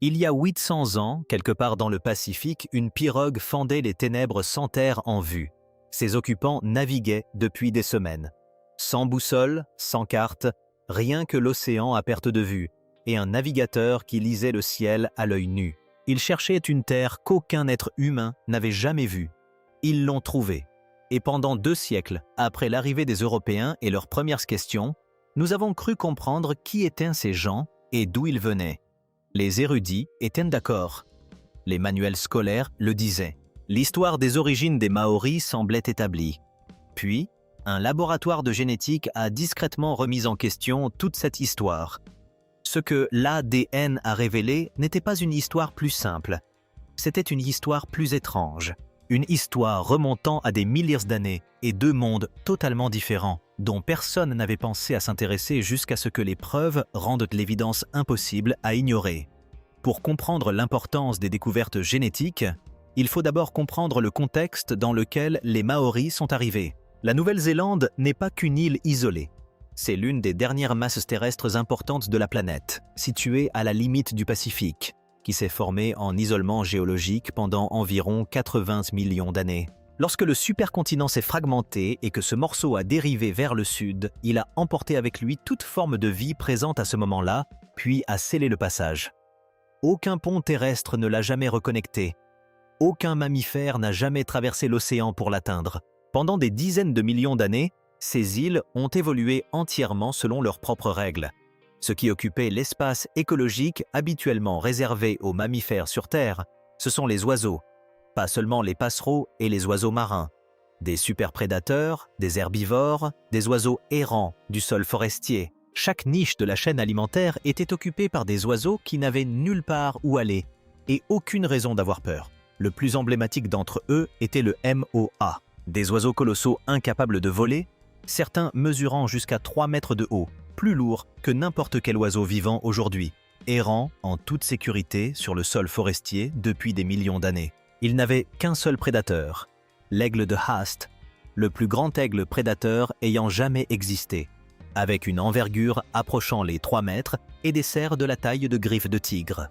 Il y a 800 ans, quelque part dans le Pacifique, une pirogue fendait les ténèbres sans terre en vue. Ses occupants naviguaient depuis des semaines. Sans boussole, sans carte, rien que l'océan à perte de vue, et un navigateur qui lisait le ciel à l'œil nu. Ils cherchaient une terre qu'aucun être humain n'avait jamais vue. Ils l'ont trouvée. Et pendant 2 siècles, après l'arrivée des Européens et leurs premières questions, nous avons cru comprendre qui étaient ces gens et d'où ils venaient. Les érudits étaient d'accord. Les manuels scolaires le disaient. L'histoire des origines des Maoris semblait établie. Puis, un laboratoire de génétique a discrètement remis en question toute cette histoire. Ce que l'ADN a révélé n'était pas une histoire plus simple. C'était une histoire plus étrange. Une histoire remontant à des milliers d'années et 2 mondes totalement différents, dont personne n'avait pensé à s'intéresser jusqu'à ce que les preuves rendent l'évidence impossible à ignorer. Pour comprendre l'importance des découvertes génétiques, il faut d'abord comprendre le contexte dans lequel les Maoris sont arrivés. La Nouvelle-Zélande n'est pas qu'une île isolée. C'est l'une des dernières masses terrestres importantes de la planète, située à la limite du Pacifique, qui s'est formée en isolement géologique pendant environ 80 millions d'années. Lorsque le supercontinent s'est fragmenté et que ce morceau a dérivé vers le sud, il a emporté avec lui toute forme de vie présente à ce moment-là, puis a scellé le passage. Aucun pont terrestre ne l'a jamais reconnecté. Aucun mammifère n'a jamais traversé l'océan pour l'atteindre. Pendant des dizaines de millions d'années, ces îles ont évolué entièrement selon leurs propres règles. Ce qui occupait l'espace écologique habituellement réservé aux mammifères sur Terre, ce sont les oiseaux, pas seulement les passereaux et les oiseaux marins, des superprédateurs, des herbivores, des oiseaux errants du sol forestier. Chaque niche de la chaîne alimentaire était occupée par des oiseaux qui n'avaient nulle part où aller et aucune raison d'avoir peur. Le plus emblématique d'entre eux était le MOA, des oiseaux colossaux incapables de voler, certains mesurant jusqu'à 3 mètres de haut, plus lourds que n'importe quel oiseau vivant aujourd'hui, errant en toute sécurité sur le sol forestier depuis des millions d'années. Ils n'avaient qu'un seul prédateur, l'aigle de Haast, le plus grand aigle prédateur ayant jamais existé, avec une envergure approchant les 3 mètres et des serres de la taille de griffes de tigre.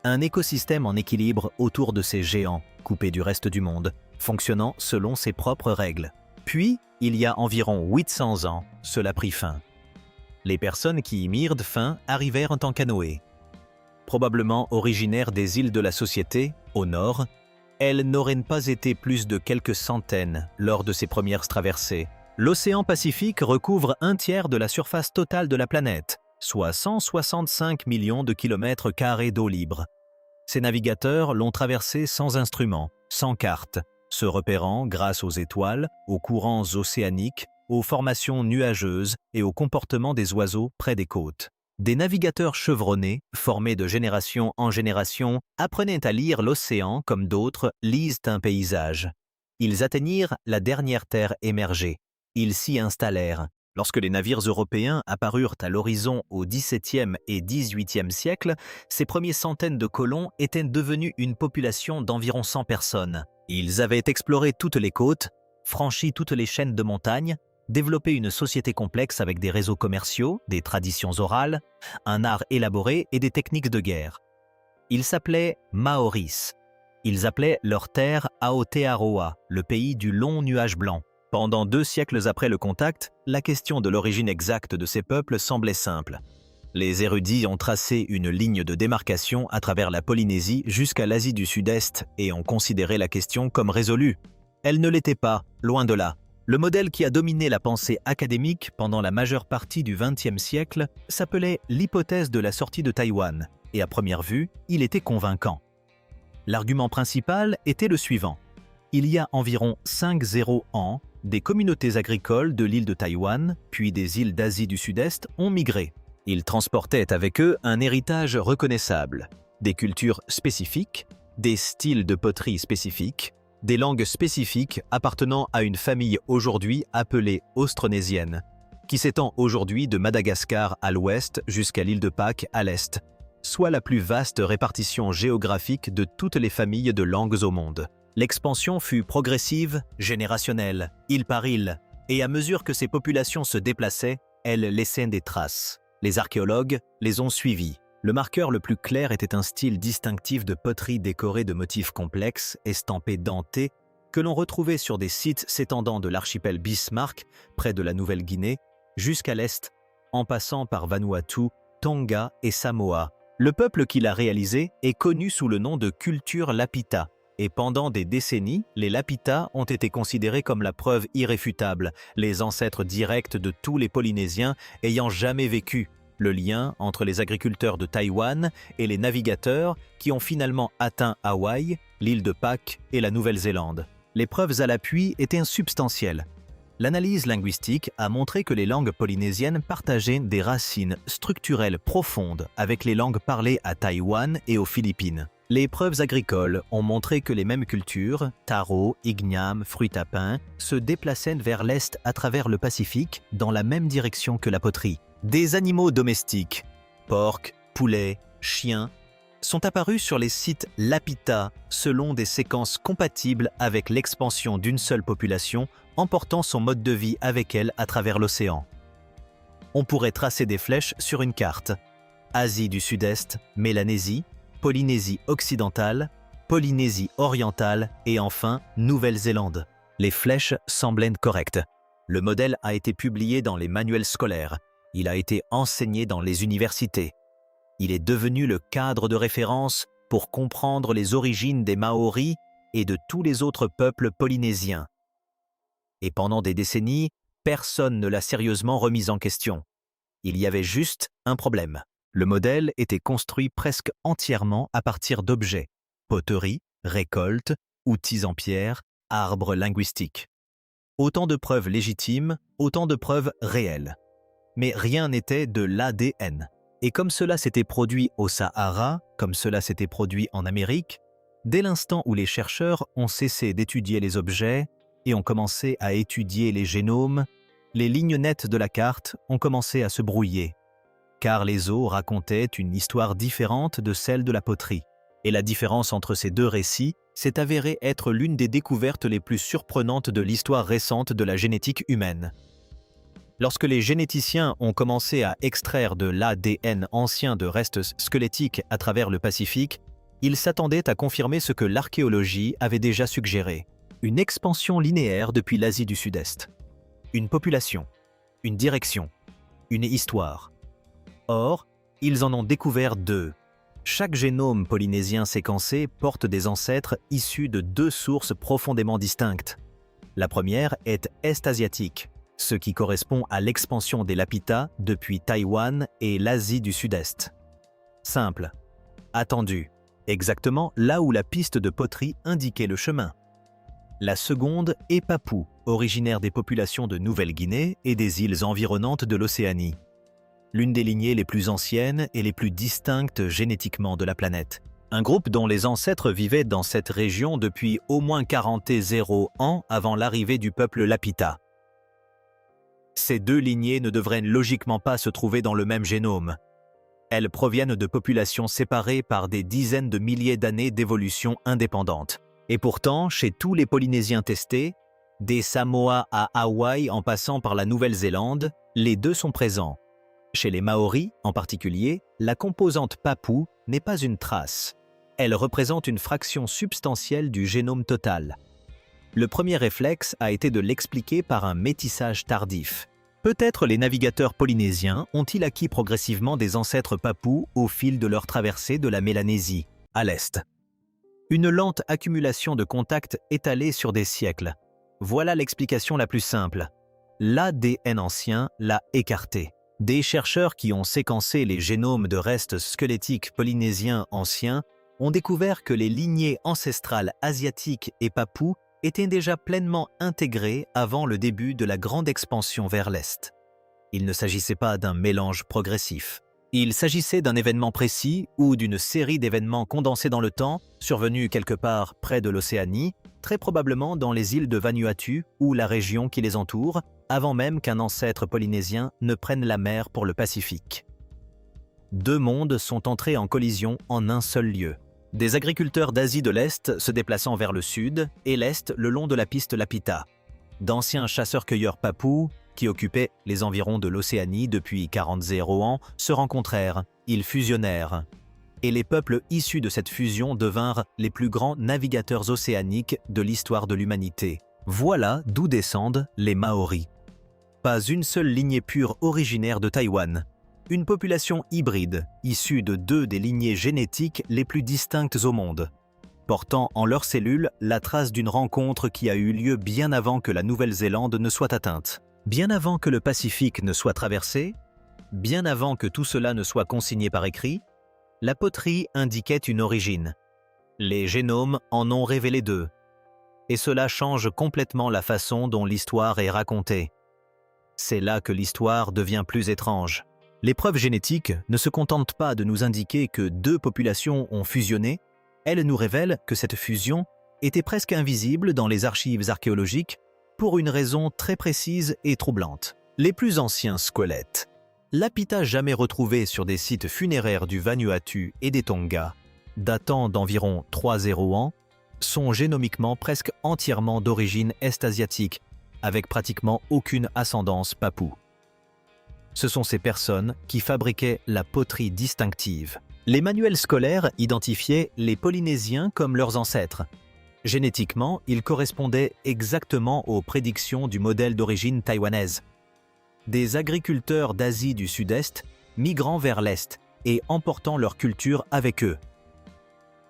Un écosystème en équilibre autour de ces géants, coupés du reste du monde, fonctionnant selon ses propres règles. Puis, il y a environ 800 ans, cela prit fin. Les personnes qui y mirent fin arrivèrent en canoë. Probablement originaires des îles de la Société, au nord, elles n'auraient pas été plus de quelques centaines lors de ces premières traversées. L'océan Pacifique recouvre 1/3 de la surface totale de la planète, soit 165 millions de kilomètres carrés d'eau libre. Ces navigateurs l'ont traversé sans instruments, sans carte, se repérant grâce aux étoiles, aux courants océaniques, aux formations nuageuses et au comportement des oiseaux près des côtes. Des navigateurs chevronnés, formés de génération en génération, apprenaient à lire l'océan comme d'autres lisent un paysage. Ils atteignirent la dernière terre émergée. Ils s'y installèrent. Lorsque les navires européens apparurent à l'horizon au XVIIe et XVIIIe siècle, ces premiers centaines de colons étaient devenus une population d'environ 100 personnes. Ils avaient exploré toutes les côtes, franchi toutes les chaînes de montagnes, développé une société complexe avec des réseaux commerciaux, des traditions orales, un art élaboré et des techniques de guerre. Ils s'appelaient Maoris. Ils appelaient leur terre Aotearoa, le pays du long nuage blanc. Pendant 2 siècles après le contact, la question de l'origine exacte de ces peuples semblait simple. Les érudits ont tracé une ligne de démarcation à travers la Polynésie jusqu'à l'Asie du Sud-Est et ont considéré la question comme résolue. Elle ne l'était pas, loin de là. Le modèle qui a dominé la pensée académique pendant la majeure partie du XXe siècle s'appelait l'hypothèse de la sortie de Taïwan, et à première vue, il était convaincant. L'argument principal était le suivant. Il y a environ 50 ans, des communautés agricoles de l'île de Taïwan, puis des îles d'Asie du Sud-Est ont migré. Ils transportaient avec eux un héritage reconnaissable, des cultures spécifiques, des styles de poterie spécifiques, des langues spécifiques appartenant à une famille aujourd'hui appelée austronésienne, qui s'étend aujourd'hui de Madagascar à l'ouest jusqu'à l'île de Pâques à l'est, soit la plus vaste répartition géographique de toutes les familles de langues au monde. L'expansion fut progressive, générationnelle, île par île, et à mesure que ces populations se déplaçaient, elles laissaient des traces. Les archéologues les ont suivies. Le marqueur le plus clair était un style distinctif de poterie décoré de motifs complexes, estampés dentés, que l'on retrouvait sur des sites s'étendant de l'archipel Bismarck, près de la Nouvelle-Guinée, jusqu'à l'est, en passant par Vanuatu, Tonga et Samoa. Le peuple qui l'a réalisé est connu sous le nom de culture Lapita, et pendant des décennies, les Lapita ont été considérés comme la preuve irréfutable, les ancêtres directs de tous les Polynésiens ayant jamais vécu. Le lien entre les agriculteurs de Taïwan et les navigateurs qui ont finalement atteint Hawaï, l'île de Pâques et la Nouvelle-Zélande. Les preuves à l'appui étaient insubstantielles. L'analyse linguistique a montré que les langues polynésiennes partageaient des racines structurelles profondes avec les langues parlées à Taïwan et aux Philippines. Les preuves agricoles ont montré que les mêmes cultures, taro, igname, fruits à pain, se déplaçaient vers l'est à travers le Pacifique dans la même direction que la poterie. Des animaux domestiques, porcs, poulets, chiens, sont apparus sur les sites Lapita selon des séquences compatibles avec l'expansion d'une seule population emportant son mode de vie avec elle à travers l'océan. On pourrait tracer des flèches sur une carte. Asie du Sud-Est, Mélanésie, Polynésie occidentale, Polynésie orientale et enfin Nouvelle-Zélande. Les flèches semblent correctes. Le modèle a été publié dans les manuels scolaires. Il a été enseigné dans les universités. Il est devenu le cadre de référence pour comprendre les origines des Maoris et de tous les autres peuples polynésiens. Et pendant des décennies, personne ne l'a sérieusement remis en question. Il y avait juste un problème. Le modèle était construit presque entièrement à partir d'objets, poteries, récoltes, outils en pierre, arbres linguistiques. Autant de preuves légitimes, autant de preuves réelles. Mais rien n'était de l'ADN. Et comme cela s'était produit au Sahara, comme cela s'était produit en Amérique, dès l'instant où les chercheurs ont cessé d'étudier les objets et ont commencé à étudier les génomes, les lignes nettes de la carte ont commencé à se brouiller, car les os racontaient une histoire différente de celle de la poterie. Et la différence entre ces deux récits s'est avérée être l'une des découvertes les plus surprenantes de l'histoire récente de la génétique humaine. Lorsque les généticiens ont commencé à extraire de l'ADN ancien de restes squelettiques à travers le Pacifique, ils s'attendaient à confirmer ce que l'archéologie avait déjà suggéré. Une expansion linéaire depuis l'Asie du Sud-Est. Une population, une direction, une histoire. Or, ils en ont découvert deux. Chaque génome polynésien séquencé porte des ancêtres issus de deux sources profondément distinctes. La première est est-asiatique, ce qui correspond à l'expansion des Lapita depuis Taïwan et l'Asie du Sud-Est. Simple, attendu, exactement là où la piste de poterie indiquait le chemin. La seconde est papou, originaire des populations de Nouvelle-Guinée et des îles environnantes de l'Océanie. L'une des lignées les plus anciennes et les plus distinctes génétiquement de la planète. Un groupe dont les ancêtres vivaient dans cette région depuis au moins 40 ans avant l'arrivée du peuple Lapita. Ces deux lignées ne devraient logiquement pas se trouver dans le même génome. Elles proviennent de populations séparées par des dizaines de milliers d'années d'évolution indépendante. Et pourtant, chez tous les Polynésiens testés, des Samoa à Hawaï en passant par la Nouvelle-Zélande, les deux sont présents. Chez les Maoris, en particulier, la composante papou n'est pas une trace. Elle représente une fraction substantielle du génome total. Le premier réflexe a été de l'expliquer par un métissage tardif. Peut-être les navigateurs polynésiens ont-ils acquis progressivement des ancêtres papous au fil de leur traversée de la Mélanésie, à l'est. Une lente accumulation de contacts étalés sur des siècles. Voilà l'explication la plus simple. L'ADN ancien l'a écarté. Des chercheurs qui ont séquencé les génomes de restes squelettiques polynésiens anciens ont découvert que les lignées ancestrales asiatiques et papous étaient déjà pleinement intégrées avant le début de la grande expansion vers l'Est. Il ne s'agissait pas d'un mélange progressif. Il s'agissait d'un événement précis ou d'une série d'événements condensés dans le temps, survenus quelque part près de l'Océanie, très probablement dans les îles de Vanuatu ou la région qui les entoure, avant même qu'un ancêtre polynésien ne prenne la mer pour le Pacifique. Deux mondes sont entrés en collision en un seul lieu. Des agriculteurs d'Asie de l'Est se déplaçant vers le sud et l'Est le long de la piste Lapita. D'anciens chasseurs-cueilleurs papous, qui occupaient les environs de l'Océanie depuis 40 ans, se rencontrèrent Ils fusionnèrent. Et les peuples issus de cette fusion devinrent les plus grands navigateurs océaniques de l'histoire de l'humanité. Voilà d'où descendent les Maoris. Pas une seule lignée pure originaire de Taïwan. Une population hybride, issue de deux des lignées génétiques les plus distinctes au monde, portant en leurs cellules la trace d'une rencontre qui a eu lieu bien avant que la Nouvelle-Zélande ne soit atteinte. Bien avant que le Pacifique ne soit traversé, bien avant que tout cela ne soit consigné par écrit, la poterie indiquait une origine. Les génomes en ont révélé deux. Et cela change complètement la façon dont l'histoire est racontée. C'est là que l'histoire devient plus étrange. Les preuves génétiques ne se contentent pas de nous indiquer que deux populations ont fusionné, elles nous révèlent que cette fusion était presque invisible dans les archives archéologiques pour une raison très précise et troublante. Les plus anciens squelettes, lapita jamais retrouvés sur des sites funéraires du Vanuatu et des Tonga, datant d'environ 3,0 ans, sont génomiquement presque entièrement d'origine est-asiatique, avec pratiquement aucune ascendance papoue. Ce sont ces personnes qui fabriquaient la poterie distinctive. Les manuels scolaires identifiaient les Polynésiens comme leurs ancêtres. Génétiquement, ils correspondaient exactement aux prédictions du modèle d'origine taïwanaise. Des agriculteurs d'Asie du Sud-Est migrant vers l'Est et emportant leur culture avec eux.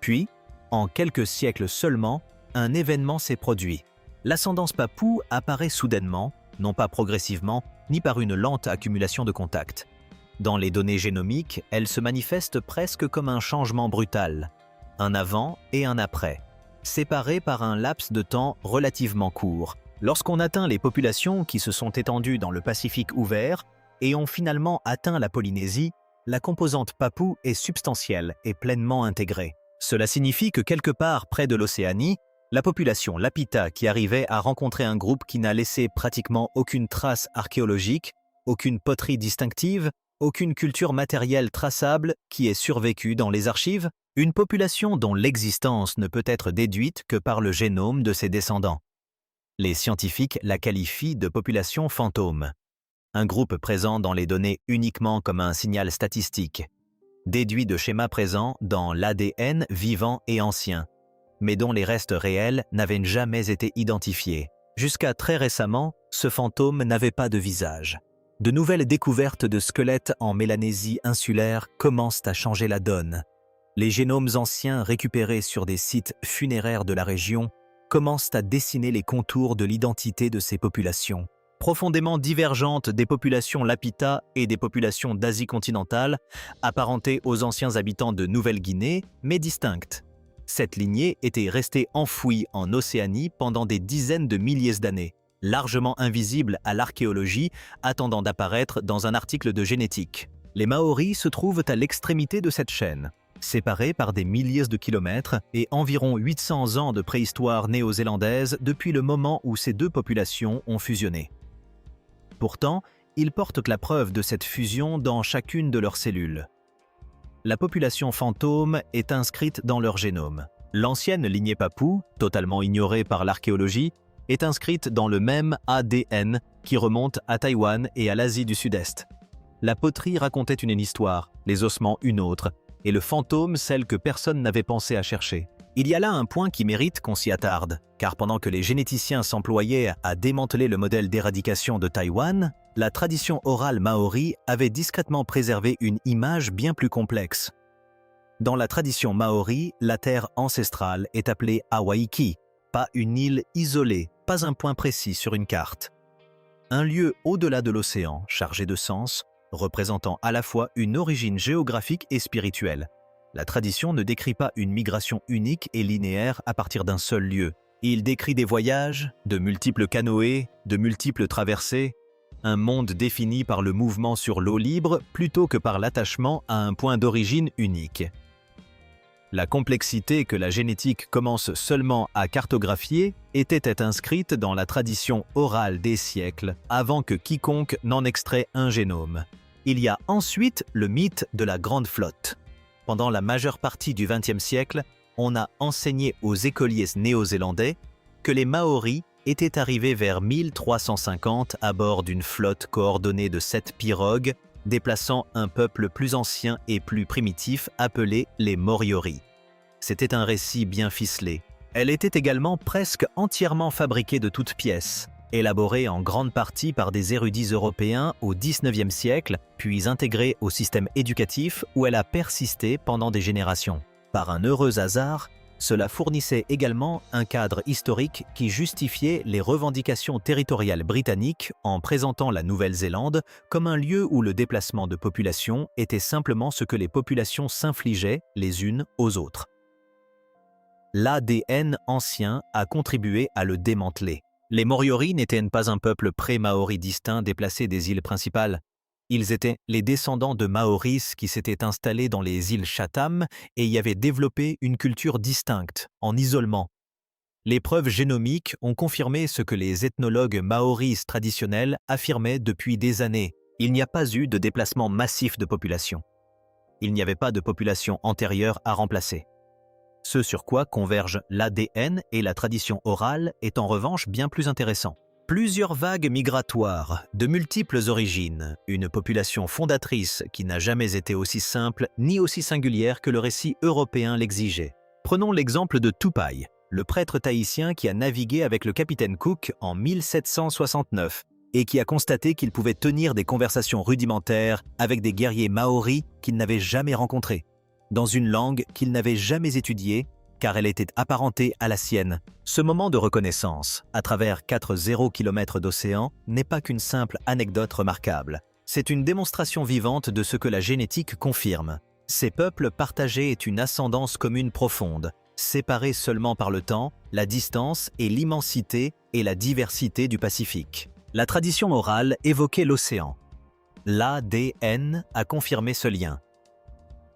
Puis, en quelques siècles seulement, un événement s'est produit. L'ascendance papoue apparaît soudainement, non pas progressivement, ni par une lente accumulation de contacts. Dans les données génomiques, elle se manifeste presque comme un changement brutal, un avant et un après, séparés par un laps de temps relativement court. Lorsqu'on atteint les populations qui se sont étendues dans le Pacifique ouvert et ont finalement atteint la Polynésie, la composante papoue est substantielle et pleinement intégrée. Cela signifie que quelque part près de l'Océanie, la population lapita qui arrivait à rencontrer un groupe qui n'a laissé pratiquement aucune trace archéologique, aucune poterie distinctive, aucune culture matérielle traçable qui ait survécu dans les archives, une population dont l'existence ne peut être déduite que par le génome de ses descendants. Les scientifiques la qualifient de population fantôme, un groupe présent dans les données uniquement comme un signal statistique, déduit de schémas présents dans l'ADN vivant et ancien, mais dont les restes réels n'avaient jamais été identifiés. Jusqu'à très récemment, ce fantôme n'avait pas de visage. De nouvelles découvertes de squelettes en Mélanésie insulaire commencent à changer la donne. Les génomes anciens récupérés sur des sites funéraires de la région commencent à dessiner les contours de l'identité de ces populations. Profondément divergentes des populations lapita et des populations d'Asie continentale, apparentées aux anciens habitants de Nouvelle-Guinée, mais distinctes. Cette lignée était restée enfouie en Océanie pendant des dizaines de milliers d'années, largement invisible à l'archéologie, attendant d'apparaître dans un article de génétique. Les Maoris se trouvent à l'extrémité de cette chaîne, séparés par des milliers de kilomètres et environ 800 ans de préhistoire néo-zélandaise depuis le moment où ces deux populations ont fusionné. Pourtant, ils portent la preuve de cette fusion dans chacune de leurs cellules. La population fantôme est inscrite dans leur génome. L'ancienne lignée papoue, totalement ignorée par l'archéologie, est inscrite dans le même ADN qui remonte à Taïwan et à l'Asie du Sud-Est. La poterie racontait une histoire, les ossements une autre, et le fantôme celle que personne n'avait pensé à chercher. Il y a là un point qui mérite qu'on s'y attarde, car pendant que les généticiens s'employaient à démanteler le modèle d'éradication de Taïwan, la tradition orale maori avait discrètement préservé une image bien plus complexe. Dans la tradition maori, la terre ancestrale est appelée Hawaiki, pas une île isolée, pas un point précis sur une carte. Un lieu au-delà de l'océan, chargé de sens, représentant à la fois une origine géographique et spirituelle. La tradition ne décrit pas une migration unique et linéaire à partir d'un seul lieu. Il décrit des voyages, de multiples canoës, de multiples traversées, un monde défini par le mouvement sur l'eau libre plutôt que par l'attachement à un point d'origine unique. La complexité que la génétique commence seulement à cartographier était inscrite dans la tradition orale des siècles avant que quiconque n'en extrait un génome. Il y a ensuite le mythe de la Grande Flotte. Pendant la majeure partie du XXe siècle, on a enseigné aux écoliers néo-zélandais que les Maoris étaient arrivés vers 1350 à bord d'une flotte coordonnée de 7 pirogues déplaçant un peuple plus ancien et plus primitif appelé les Moriori. C'était un récit bien ficelé. Elle était également presque entièrement fabriquée de toutes pièces, élaborée en grande partie par des érudits européens au XIXe siècle, puis intégrée au système éducatif où elle a persisté pendant des générations. Par un heureux hasard, cela fournissait également un cadre historique qui justifiait les revendications territoriales britanniques en présentant la Nouvelle-Zélande comme un lieu où le déplacement de population était simplement ce que les populations s'infligeaient les unes aux autres. L'ADN ancien a contribué à le démanteler. Les Moriori n'étaient pas un peuple pré-maori distinct déplacé des îles principales. Ils étaient les descendants de Maoris qui s'étaient installés dans les îles Chatham et y avaient développé une culture distincte, en isolement. Les preuves génomiques ont confirmé ce que les ethnologues maoris traditionnels affirmaient depuis des années. Il n'y a pas eu de déplacement massif de population. Il n'y avait pas de population antérieure à remplacer. Ce sur quoi convergent l'ADN et la tradition orale est en revanche bien plus intéressant. Plusieurs vagues migratoires, de multiples origines, une population fondatrice qui n'a jamais été aussi simple ni aussi singulière que le récit européen l'exigeait. Prenons l'exemple de Tupai, le prêtre tahitien qui a navigué avec le capitaine Cook en 1769 et qui a constaté qu'il pouvait tenir des conversations rudimentaires avec des guerriers maoris qu'il n'avait jamais rencontrés, dans une langue qu'il n'avait jamais étudiée, car elle était apparentée à la sienne. Ce moment de reconnaissance, à travers 4 km d'océan, n'est pas qu'une simple anecdote remarquable. C'est une démonstration vivante de ce que la génétique confirme. Ces peuples partageaient une ascendance commune profonde, séparés seulement par le temps, la distance et l'immensité et la diversité du Pacifique. La tradition orale évoquait l'océan. L'ADN a confirmé ce lien.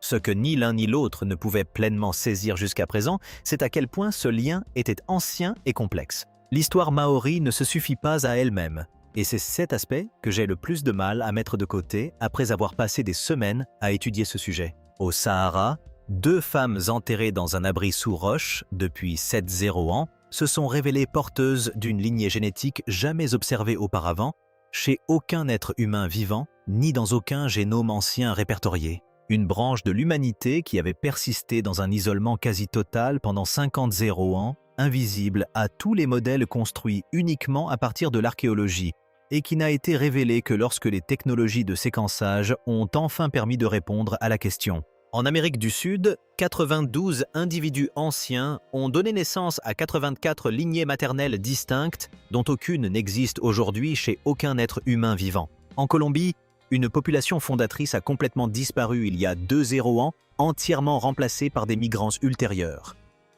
Ce que ni l'un ni l'autre ne pouvaient pleinement saisir jusqu'à présent, c'est à quel point ce lien était ancien et complexe. L'histoire maori ne se suffit pas à elle-même, et c'est cet aspect que j'ai le plus de mal à mettre de côté après avoir passé des semaines à étudier ce sujet. Au Sahara, 2 femmes enterrées dans un abri sous roche depuis 70 ans se sont révélées porteuses d'une lignée génétique jamais observée auparavant, chez aucun être humain vivant, ni dans aucun génome ancien répertorié. Une branche de l'humanité qui avait persisté dans un isolement quasi total pendant 50 ans, invisible à tous les modèles construits uniquement à partir de l'archéologie, et qui n'a été révélée que lorsque les technologies de séquençage ont enfin permis de répondre à la question. En Amérique du Sud, 92 individus anciens ont donné naissance à 84 lignées maternelles distinctes, dont aucune n'existe aujourd'hui chez aucun être humain vivant. En Colombie, une population fondatrice a complètement disparu il y a 2 ans, entièrement remplacée par des migrants ultérieurs,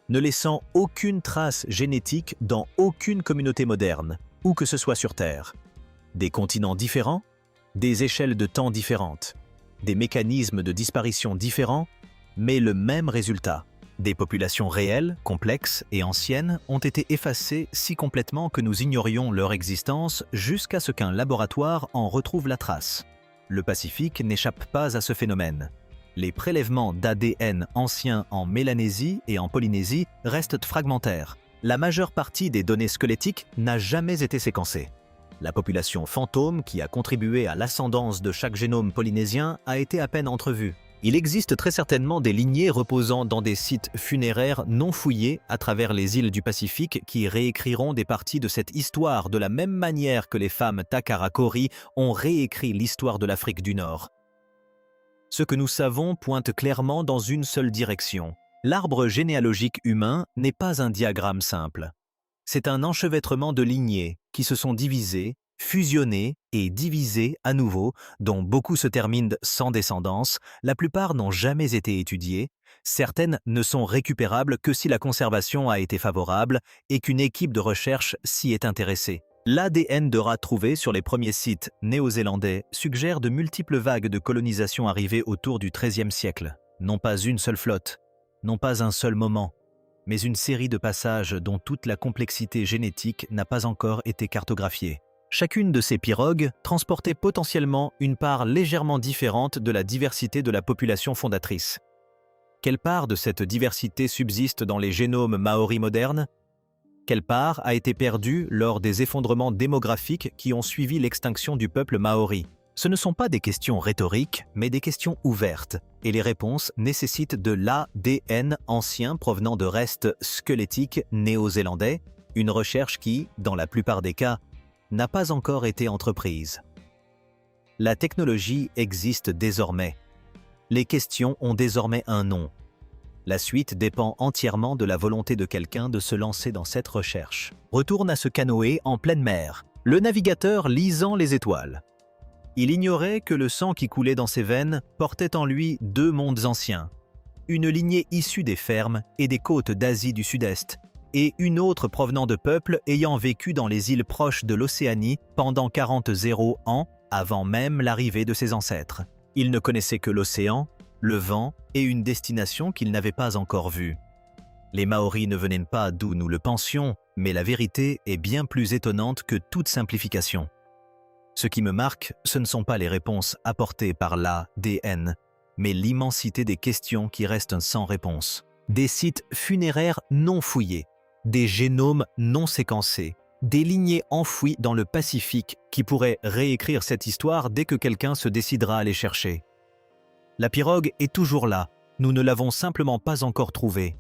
ne laissant aucune trace génétique dans aucune communauté moderne, où que ce soit sur Terre. Des continents différents, des échelles de temps différentes, des mécanismes de disparition différents, mais le même résultat. Des populations réelles, complexes et anciennes ont été effacées si complètement que nous ignorions leur existence jusqu'à ce qu'un laboratoire en retrouve la trace. Le Pacifique n'échappe pas à ce phénomène. Les prélèvements d'ADN anciens en Mélanésie et en Polynésie restent fragmentaires. La majeure partie des données squelettiques n'a jamais été séquencée. La population fantôme qui a contribué à l'ascendance de chaque génome polynésien a été à peine entrevue. Il existe très certainement des lignées reposant dans des sites funéraires non fouillés à travers les îles du Pacifique qui réécriront des parties de cette histoire de la même manière que les femmes Takarakori ont réécrit l'histoire de l'Afrique du Nord. Ce que nous savons pointe clairement dans une seule direction. L'arbre généalogique humain n'est pas un diagramme simple. C'est un enchevêtrement de lignées qui se sont divisées, fusionnées et divisées à nouveau, dont beaucoup se terminent sans descendance, la plupart n'ont jamais été étudiées, certaines ne sont récupérables que si la conservation a été favorable et qu'une équipe de recherche s'y est intéressée. L'ADN de rats trouvé sur les premiers sites néo-zélandais suggère de multiples vagues de colonisation arrivées autour du XIIIe siècle. Non pas une seule flotte, non pas un seul moment, mais une série de passages dont toute la complexité génétique n'a pas encore été cartographiée. Chacune de ces pirogues transportait potentiellement une part légèrement différente de la diversité de la population fondatrice. Quelle part de cette diversité subsiste dans les génomes maoris modernes? Quelle part a été perdue lors des effondrements démographiques qui ont suivi l'extinction du peuple maori? Ce ne sont pas des questions rhétoriques, mais des questions ouvertes, et les réponses nécessitent de l'ADN ancien provenant de restes squelettiques néo-zélandais, une recherche qui, dans la plupart des cas, n'a pas encore été entreprise. La technologie existe désormais. Les questions ont désormais un nom. La suite dépend entièrement de la volonté de quelqu'un de se lancer dans cette recherche. Retourne à ce canoë en pleine mer, le navigateur lisant les étoiles. Il ignorait que le sang qui coulait dans ses veines portait en lui deux mondes anciens, une lignée issue des fermes et des côtes d'Asie du Sud-Est, et une autre provenant de peuples ayant vécu dans les îles proches de l'Océanie pendant 40 ans avant même l'arrivée de ses ancêtres. Il ne connaissait que l'océan, le vent et une destination qu'il n'avait pas encore vue. Les Maoris ne venaient pas d'où nous le pensions, mais la vérité est bien plus étonnante que toute simplification. Ce qui me marque, ce ne sont pas les réponses apportées par l'ADN, mais l'immensité des questions qui restent sans réponse. Des sites funéraires non fouillés, des génomes non séquencés, des lignées enfouies dans le Pacifique qui pourraient réécrire cette histoire dès que quelqu'un se décidera à les chercher. La pirogue est toujours là, nous ne l'avons simplement pas encore trouvée.